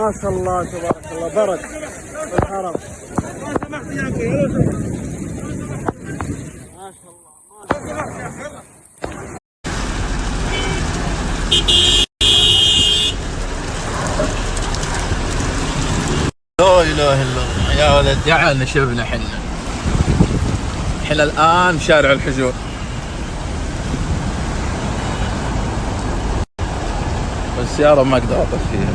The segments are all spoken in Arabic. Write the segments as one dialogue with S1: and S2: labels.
S1: ما شاء الله تبارك الله، برك في الحرم. ما شاء الله.
S2: لا اله الا الله يا ولد، جعلنا شفنا حنا الان شارع الحجور. والسيارة ما اقدر اطف فيها،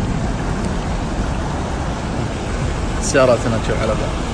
S2: السيارات هنا تشوف على بعض.